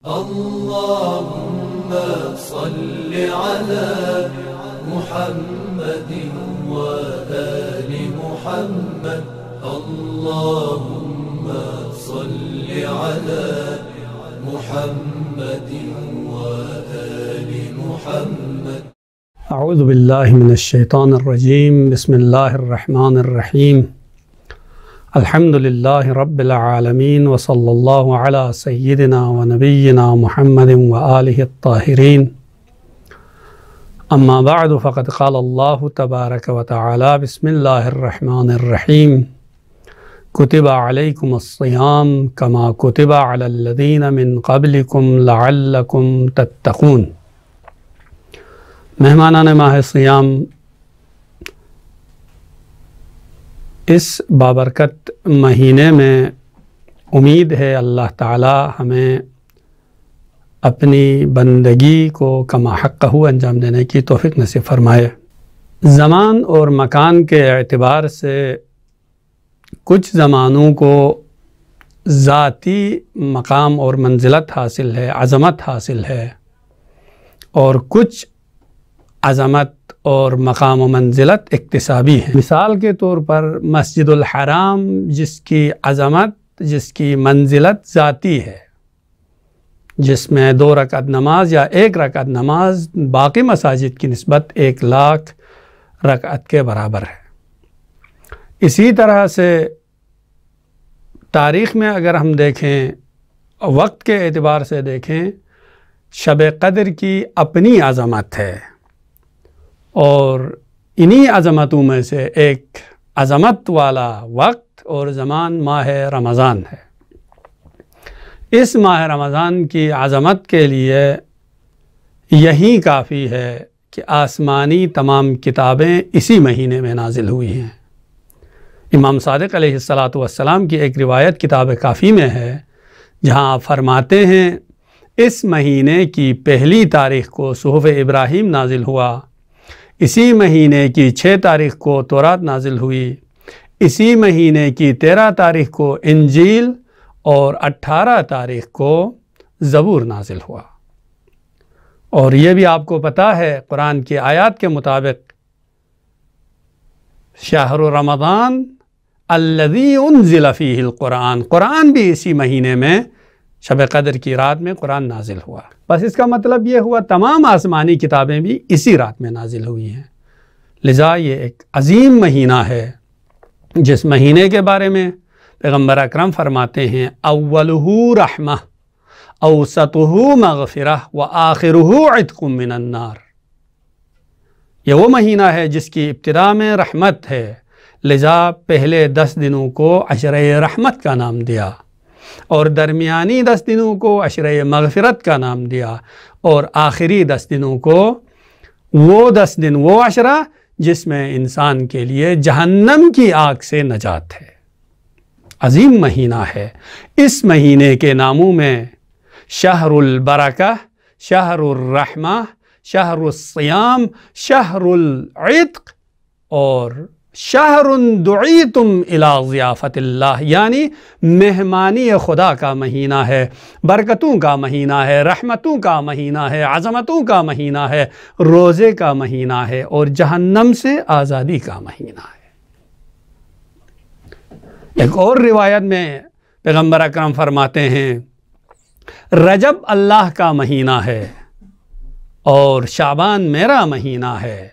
اللهم صل على محمد وآل محمد. اللهم صل على محمد وآل محمد. اعوذ باللہ من الشیطان الرجیم. بسم اللہ الرحمن الرحیم. الحمد للہ رب العالمین وصلی اللہ علی سیدنا و نبینا محمد وآلہ الطاہرین. اما بعد فقد قال اللہ تبارک و تعالی بسم اللہ الرحمن الرحیم. کتب علیکم الصیام کما کتب علی الذین من قبلکم لعلکم تتقون. مہمانان ماہ سیام، اس بابرکت مہینے میں امید ہے اللہ تعالی ہمیں اپنی بندگی کو کما حقہ انجام دینے کی توفیق نصیب فرمائے. زمان اور مکان کے اعتبار سے کچھ زمانوں کو ذاتی مقام اور منزلت حاصل ہے، عظمت حاصل ہے، اور کچھ عظمت اور مقام و منزلت اکتسابی ہے. مثال کے طور پر مسجد الحرام، جس کی عظمت، جس کی منزلت ذاتی ہے، جس میں 2 رکعت نماز یا 1 رکعت نماز باقی مساجد کی نسبت 1,00,000 رکعت کے برابر ہے. اسی طرح سے تاریخ میں اگر ہم دیکھیں، وقت کے اعتبار سے دیکھیں، شب قدر کی اپنی عظمت ہے، اور انہی عظمتوں میں سے ایک عظمت والا وقت اور زمان ماہ رمضان ہے. اس ماہ رمضان کی عظمت کے لیے یہی کافی ہے کہ آسمانی تمام کتابیں اسی مہینے میں نازل ہوئی ہیں. امام صادق علیہ السلام کی ایک روایت کتاب کافی میں ہے، جہاں آپ فرماتے ہیں اس مہینے کی 1 تاریخ کو صحف ابراہیم نازل ہوا، اسی مہینے کی 6 تاریخ کو تورات نازل ہوئی، اسی مہینے کی 13 تاریخ کو انجیل، اور 18 تاریخ کو زبور نازل ہوا. اور یہ بھی آپ کو پتہ ہے، قرآن کی آیات کے مطابق شہر رمضان الذی انزل فیہ القرآن، قرآن بھی اسی مہینے میں شب قدر کی رات میں قرآن نازل ہوا. بس اس کا مطلب یہ ہوا تمام آسمانی کتابیں بھی اسی رات میں نازل ہوئی ہیں. لذا یہ ایک عظیم مہینہ ہے، جس مہینے کے بارے میں پیغمبر اکرم فرماتے ہیں اولہ رحمہ اوسطہ مغفرہ وآخرہ عتق من النار. یہ وہ مہینہ ہے جس کی ابتدا میں رحمت ہے، لذا پہلے 10 دنوں کو عشرہ رحمت کا نام دیا، اور درمیانی 10 دنوں کو عشرہ مغفرت کا نام دیا، اور آخری 10 دنوں کو وہ 10 دن، وہ عشرہ جس میں انسان کے لیے جہنم کی آگ سے نجات ہے. عظیم مہینہ ہے. اس مہینے کے ناموں میں شہر البرکہ، شہر الرحمہ، شہر الصیام، شہر العتق، اور شہر دعیتم الی ضیافت اللہ، یعنی مہمانی خدا کا مہینہ ہے، برکتوں کا مہینہ ہے، رحمتوں کا مہینہ ہے، عظمتوں کا مہینہ ہے، روزے کا مہینہ ہے، اور جہنم سے آزادی کا مہینہ ہے. ایک اور روایت میں پیغمبر اکرم فرماتے ہیں رجب اللہ کا مہینہ ہے، اور شعبان میرا مہینہ ہے،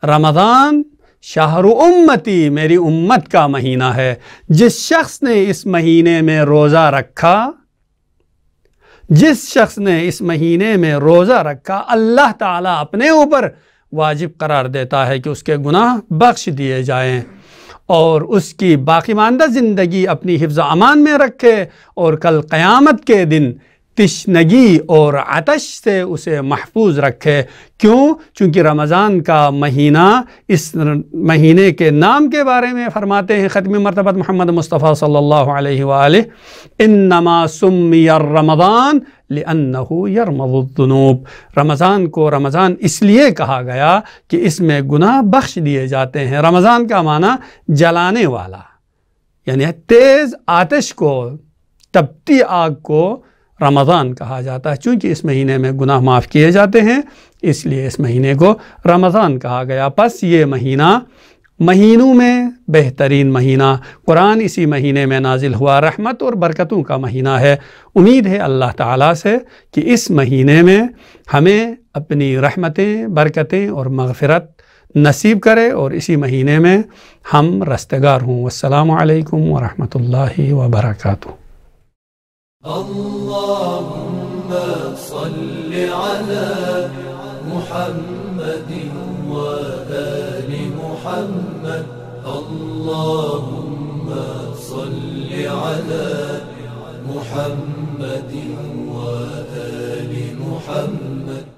رمضان شہر امتی میری امت کا مہینہ ہے. جس شخص نے اس مہینے میں روزہ رکھا، جس شخص نے اس مہینے میں روزہ رکھا، اللہ تعالیٰ اپنے اوپر واجب قرار دیتا ہے کہ اس کے گناہ بخش دیے جائیں، اور اس کی باقی ماندہ زندگی اپنی حفظ و امان میں رکھے، اور کل قیامت کے دن تشنگی اور عطش سے اسے محفوظ رکھے. کیوں؟ چونکہ رمضان کا مہینہ، اس مہینے کے نام کے بارے میں فرماتے ہیں ختم مرتبہ محمد مصطفیٰ صلی اللہ علیہ وآلہ انما سمی الرمضان لأنہ یرمض الذنوب. رمضان کو رمضان اس لیے کہا گیا کہ اس میں گناہ بخش دیے جاتے ہیں. رمضان کا معنی جلانے والا، یعنی تیز آتش کو، تپتی آگ کو رمضان کہا جاتا ہے۔ چونکہ اس مہینے میں گناہ معاف کیے جاتے ہیں اس لیے اس مہینے کو رمضان کہا گیا۔ پس یہ مہینہ مہینوں میں بہترین مہینہ، قرآن اسی مہینے میں نازل ہوا، رحمت اور برکتوں کا مہینہ ہے۔ امید ہے اللہ تعالیٰ سے کہ اس مہینے میں ہمیں اپنی رحمتیں، برکتیں اور مغفرت نصیب کرے اور اسی مہینے میں ہم رستگار ہوں۔ والسلام علیکم ورحمۃ اللہ وبرکاتہ۔ اللهم صل على محمد وآل محمد، اللهم صل على محمد وآل محمد۔